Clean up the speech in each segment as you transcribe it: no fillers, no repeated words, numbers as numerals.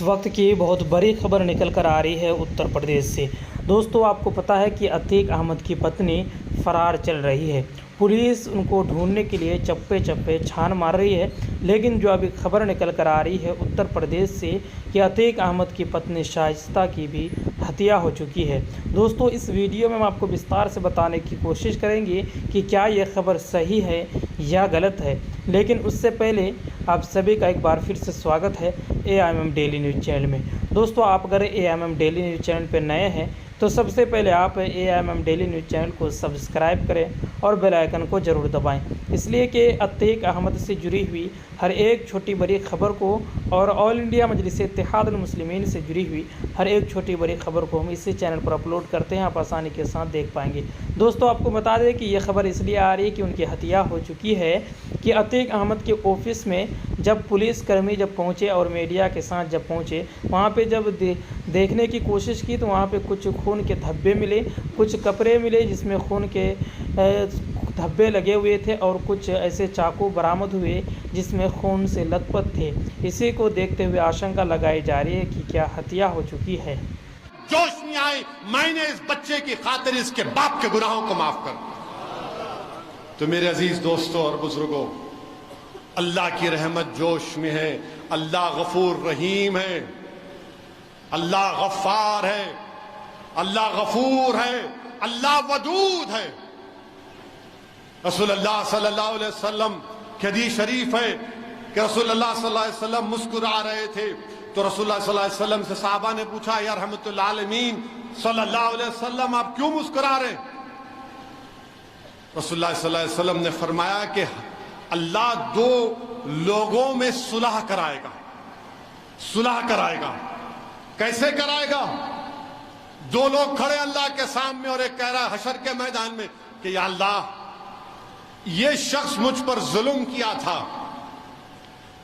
وقت کی بہت بڑی خبر نکل کر آ رہی ہے اتر پردیش سے۔ دوستو آپ کو پتہ ہے کہ عتیق احمد کی پتنی فرار چل رہی ہے۔ پولیس ان کو ڈھونڈنے کے لیے چپے چپے چھان مار رہی ہے، لیکن جو ابھی خبر نکل کر آ رہی ہے اتر پردیش سے کہ عتیق احمد کی پتنی شائستہ کی بھی ہتیا ہو چکی ہے۔ دوستو اس ویڈیو میں ہم آپ کو وستار سے بتانے کی کوشش کریں گے کہ کیا یہ خبر صحیح ہے یا غلط ہے، لیکن اس سے پہلے آپ سبھی کا ایک بار پھر سے سواگت ہے AIMM ڈیلی نیوز چینل میں۔ دوستو آپ اگر AIMM ڈیلی نیوز چینل پہ نئے ہیں تو سب سے پہلے آپ AIMM ڈیلی نیوز چینل کو سبسکرائب کریں اور بیل آئیکن کو ضرور دبائیں، اس لیے کہ عتیق احمد سے جڑی ہوئی ہر ایک چھوٹی بڑی خبر کو اور آل انڈیا مجلس اتحاد المسلمین سے جڑی ہوئی ہر ایک چھوٹی بڑی خبر کو ہم اسی چینل پر اپلوڈ کرتے ہیں، آپ آسانی کے ساتھ دیکھ پائیں گے۔ دوستو آپ کو بتا دیں کہ یہ خبر اس لیے آ رہی ہے کہ ان کی ہتیا ہو چکی ہے کہ عتیق احمد کے آفس میں جب پولیس کرمی جب پہنچے اور میڈیا کے ساتھ جب پہنچے، وہاں پہ جب دیکھنے کی کوشش کی تو وہاں پہ کچھ خون کے دھبے ملے، کچھ کپڑے ملے جس میں خون کے دھبے لگے ہوئے تھے، اور کچھ ایسے چاقو برآمد ہوئے جس میں خون سے لت پت تھے۔ اسی کو دیکھتے ہوئے آشنکا لگائی جا رہی ہے کہ کیا ہتیا ہو چکی ہے۔ جوش میں آئے، میں نے اس بچے کی خاطر اس کے باپ کے گناہوں کو معاف کر۔ تو میرے عزیز دوستوں اور بزرگوں، اللہ کی رحمت جوش میں ہے، اللہ غفور رحیم ہے، اللہ غفار ہے، اللہ غفور ہے، اللہ ودود ہے۔ رسول اللہ صلی اللہ علیہ وسلم کی حدیث شریف ہے کہ رسول اللہ صلی اللہ علیہ وسلم مسکرا رہے تھے تو رسول اللہ صلی اللہ علیہ وسلم سے صحابہ نے پوچھا، یا رحمت العالمین صلی اللہ علیہ وسلم آپ کیوں مسکرا رہے ہیں؟ رسول اللہ صلی اللہ علیہ وسلم نے فرمایا کہ اللہ دو لوگوں میں صلح کرائے گا۔ صلح کرائے گا، کیسے کرائے گا؟ دو لوگ کھڑے اللہ کے سامنے اور ایک کہہ رہا ہے حشر کے میدان میں کہ یا اللہ یہ شخص مجھ پر ظلم کیا تھا،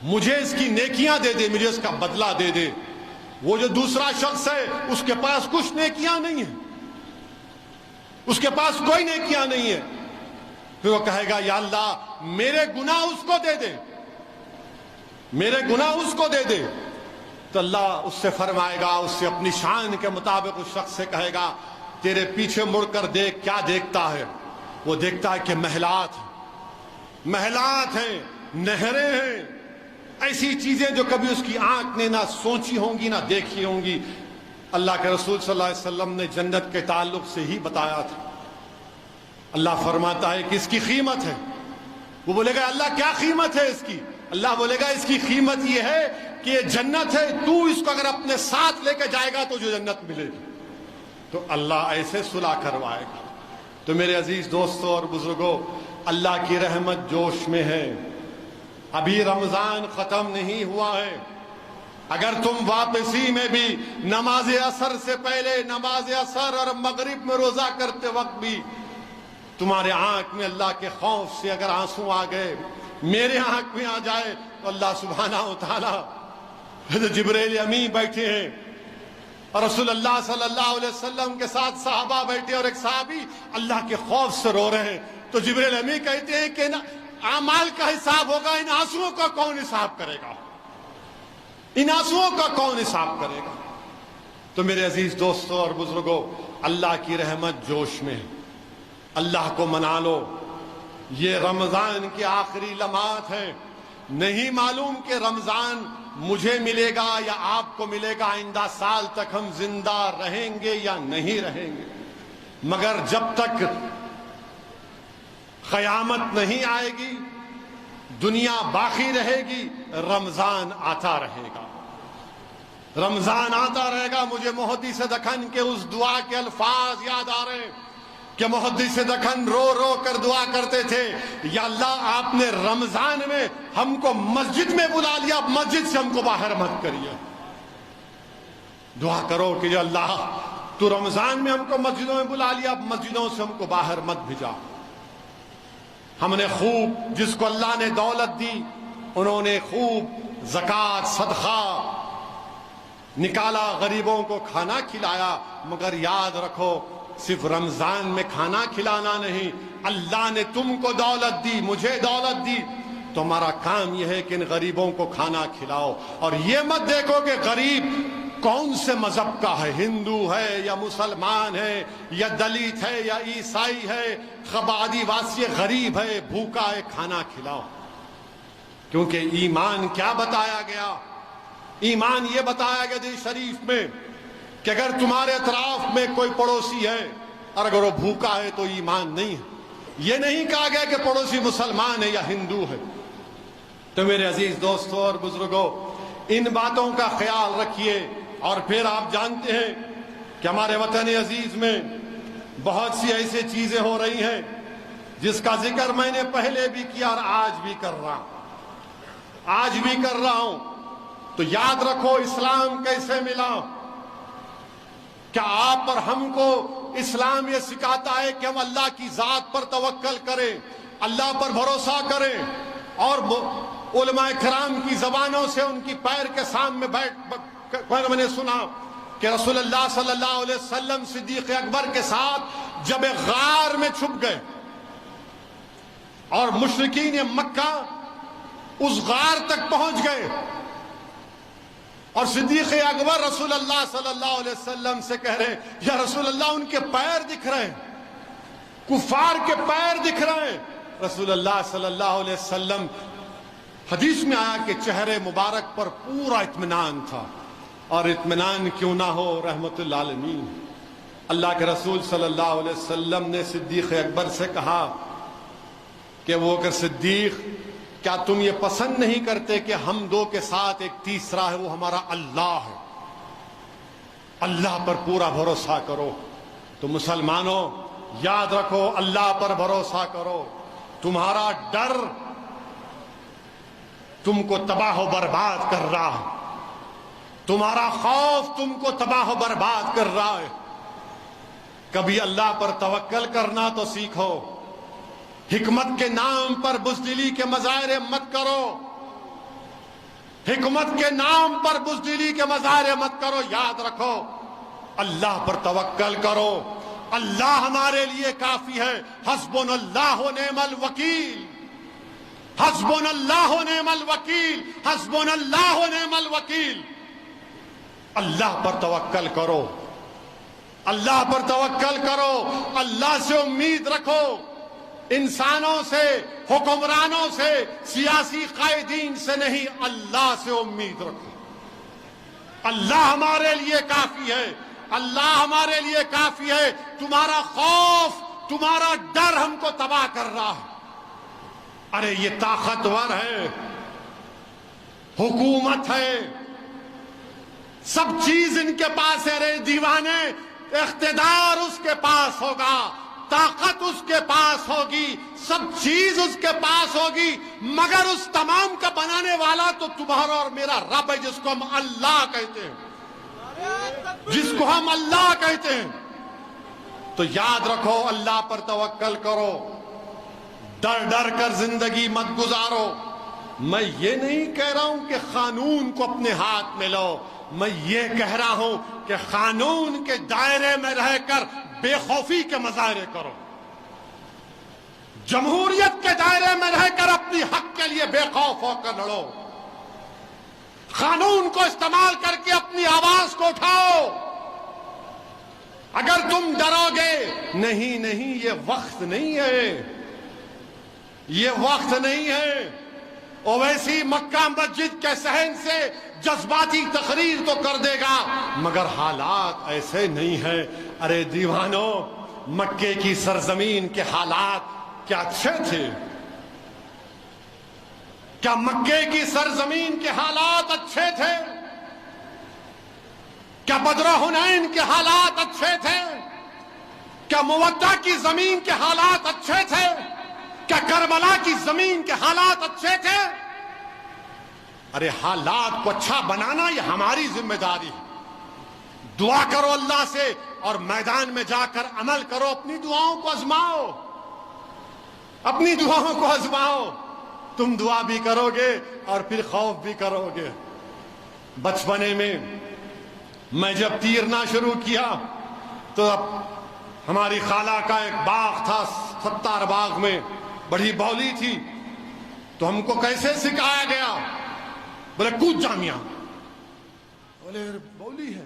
مجھے اس کی نیکیاں دے دے، مجھے اس کا بدلہ دے دے۔ وہ جو دوسرا شخص ہے اس کے پاس کچھ نیکیاں نہیں ہیں، اس کے پاس کوئی نیکیاں نہیں ہے، پھر وہ کہے گا یا اللہ میرے گناہ اس کو دے دے، میرے گناہ اس کو دے دے۔ تو اللہ اس سے فرمائے گا، اس سے اپنی شان کے مطابق اس شخص سے کہے گا تیرے پیچھے مڑ کر دیکھ، کیا دیکھتا ہے؟ وہ دیکھتا ہے کہ محلات ہیں، نہریں ہیں، ایسی چیزیں جو کبھی اس کی آنکھ نے نہ سوچی ہوں گی نہ دیکھی ہوں گی۔ اللہ کے رسول صلی اللہ علیہ وسلم نے جنت کے تعلق سے ہی بتایا تھا۔ اللہ فرماتا ہے کہ اس کی قیمت ہے، وہ بولے گا اللہ کیا قیمت ہے اس کی؟ اللہ بولے گا اس کی قیمت یہ ہے کہ یہ جنت ہے، تو اس کو اگر اپنے ساتھ لے کے جائے گا تو جو جنت ملے گی۔ تو اللہ ایسے صلح کروائے گا۔ تو میرے عزیز دوستوں اور بزرگوں، اللہ کی رحمت جوش میں ہے، ابھی رمضان ختم نہیں ہوا ہے۔ اگر تم واپسی میں بھی نماز عصر سے پہلے، نماز عصر اور مغرب میں روزہ کرتے وقت بھی تمہارے آنکھ میں اللہ کے خوف سے اگر آنسو آ گئے، میرے آنکھ میں آ جائے، تو اللہ سبحانہ و تعالی جبریل امی بیٹھے ہیں اور رسول اللہ صلی اللہ علیہ وسلم کے ساتھ صحابہ بیٹھے اور ایک صحابی اللہ کے خوف سے رو رہے ہیں، تو جبریل امی کہتے ہیں کہ اعمال کا حساب ہوگا، ان آنسوؤں کا کون حساب کرے گا؟ ان آنسوؤں کا کون حساب کرے گا؟ تو میرے عزیز دوستوں اور بزرگوں، اللہ کی رحمت جوش میں ہے، اللہ کو منا لو۔ یہ رمضان کے آخری لمحات ہیں، نہیں معلوم کہ رمضان مجھے ملے گا یا آپ کو ملے گا، آئندہ سال تک ہم زندہ رہیں گے یا نہیں رہیں گے، مگر جب تک قیامت نہیں آئے گی، دنیا باقی رہے گی، رمضان آتا رہے گا، رمضان آتا رہے گا۔ مجھے محدث دکن کے اس دعا کے الفاظ یاد آ رہے ہیں کہ محدث دکن رو رو کر دعا کرتے تھے، یا اللہ آپ نے رمضان میں ہم کو مسجد میں بلا لیا، اب مسجد سے ہم کو باہر مت کریے۔ دعا کرو کہ یا اللہ تو رمضان میں ہم کو مسجدوں میں بلا لیا، اب مسجدوں سے ہم کو باہر مت بھیجا۔ ہم نے خوب، جس کو اللہ نے دولت دی انہوں نے خوب زکوٰۃ صدقہ نکالا، غریبوں کو کھانا کھلایا، مگر یاد رکھو صرف رمضان میں کھانا کھلانا نہیں، اللہ نے تم کو دولت دی، مجھے دولت دی، تو ہمارا کام یہ ہے کہ ان غریبوں کو کھانا کھلاؤ. اور یہ مت دیکھو کہ غریب کون سے مذہب کا ہے, ہندو ہے یا مسلمان ہے یا دلت ہے یا عیسائی ہے, آدی واسی غریب ہے, بھوکا ہے, کھانا کھلاؤ. کیونکہ ایمان کیا بتایا گیا؟ ایمان یہ بتایا گیا حدیث شریف میں کہ اگر تمہارے اطراف میں کوئی پڑوسی ہے اور اگر وہ بھوکا ہے تو ایمان نہیں ہے. یہ نہیں کہا گیا کہ پڑوسی مسلمان ہے یا ہندو ہے. تو میرے عزیز دوستوں اور بزرگوں, ان باتوں کا خیال رکھیے. اور پھر آپ جانتے ہیں کہ ہمارے وطن عزیز میں بہت سی ایسی چیزیں ہو رہی ہیں جس کا ذکر میں نے پہلے بھی کیا اور آج بھی کر رہا ہوں. تو یاد رکھو اسلام کیسے ملا. کیا آپ اور ہم کو اسلام یہ سکھاتا ہے کہ ہم اللہ کی ذات پر توکل کریں, اللہ پر بھروسہ کریں, اور علماء کرام کی زبانوں سے ان کی پیر کے سامنے میں نے سنا کہ رسول اللہ صلی اللہ علیہ وسلم صدیق اکبر کے ساتھ جب ایک غار میں چھپ گئے اور مشرکین مکہ اس غار تک پہنچ گئے, اور صدیق اکبر رسول اللہ صلی اللہ علیہ وسلم سے کہہ رہے ہیں یا رسول اللہ ان کے پیر دکھ رہے ہیں, کفار کے پیر دکھ رہے ہیں. رسول اللہ صلی اللہ علیہ وسلم, حدیث میں آیا کہ چہرے مبارک پر پورا اطمینان تھا, اور اطمینان کیوں نہ ہو رحمت للعالمین. اللہ کے رسول صلی اللہ علیہ وسلم نے صدیق اکبر سے کہا کہ وہ کہ صدیق, کیا تم یہ پسند نہیں کرتے کہ ہم دو کے ساتھ ایک تیسرا ہے, وہ ہمارا اللہ ہے. اللہ پر پورا بھروسہ کرو. تو مسلمانوں یاد رکھو, اللہ پر بھروسہ کرو. تمہارا ڈر تم کو تباہ و برباد کر رہا ہے, تمہارا خوف تم کو تباہ و برباد کر رہا ہے. کبھی اللہ پر توکل کرنا تو سیکھو. حکمت کے نام پر بزدلی کے مظاہرے مت کرو, حکمت کے نام پر بزدلی کے مظاہرے مت کرو. یاد رکھو اللہ پر توکل کرو, اللہ ہمارے لیے کافی ہے. حسبنا اللہ و نعم الوکیل, حسبنا اللہ و نعم الوکیل, حسبنا اللہ و نعم الوکیل. اللہ پر توکل کرو, اللہ پر توکل کرو, اللہ سے امید رکھو. انسانوں سے, حکمرانوں سے, سیاسی قائدین سے نہیں, اللہ سے امید رکھو. اللہ ہمارے لیے کافی ہے, اللہ ہمارے لیے کافی ہے. تمہارا خوف, تمہارا ڈر ہم کو تباہ کر رہا ہے. ارے یہ طاقتور ہے, حکومت ہے, سب چیز ان کے پاس ہے. رے دیوانے, اقتدار اس کے پاس ہوگا, طاقت اس کے پاس ہوگی, سب چیز اس کے پاس ہوگی, مگر اس تمام کا بنانے والا تو تمہارا اور میرا رب ہے, جس کو ہم اللہ کہتے ہیں, جس کو ہم اللہ کہتے ہیں. تو یاد رکھو اللہ پر توکل کرو, ڈر ڈر کر زندگی مت گزارو. میں یہ نہیں کہہ رہا ہوں کہ قانون کو اپنے ہاتھ میں لو, میں یہ کہہ رہا ہوں کہ قانون کے دائرے میں رہ کر بے خوفی کے مظاہرے کرو. جمہوریت کے دائرے میں رہ کر اپنی حق کے لیے بے خوف ہو کر لڑو. قانون کو استعمال کر کے اپنی آواز کو اٹھاؤ. اگر تم ڈرو گے, نہیں نہیں, یہ وقت نہیں ہے, یہ وقت نہیں ہے. اویسی مکہ مسجد کے صحن سے جذباتی تقریر تو کر دے گا, مگر حالات ایسے نہیں ہیں. ارے دیوانوں, مکے کی سرزمین کے حالات کیا اچھے تھے؟ کیا مکے کی سرزمین کے حالات اچھے تھے؟ کیا بدر حنین کے حالات اچھے تھے؟ کیا مودہ کی زمین کے حالات اچھے تھے؟ کیا کربلا کی زمین کے حالات اچھے تھے؟ ارے حالات کو اچھا بنانا یہ ہماری ذمہ داری ہے. دعا کرو اللہ سے اور میدان میں جا کر عمل کرو. اپنی دعاؤں کو آزماؤ, اپنی دعاؤں کو آزماؤ. تم دعا بھی کرو گے اور پھر خوف بھی کرو گے. بچپنے میں میں جب تیرنا شروع کیا تو اب ہماری خالہ کا ایک باغ تھا, ستار باغ میں بڑی بولی تھی. تو ہم کو کیسے سکھایا گیا؟ بولے کود جامعہ. بولے بولی ہے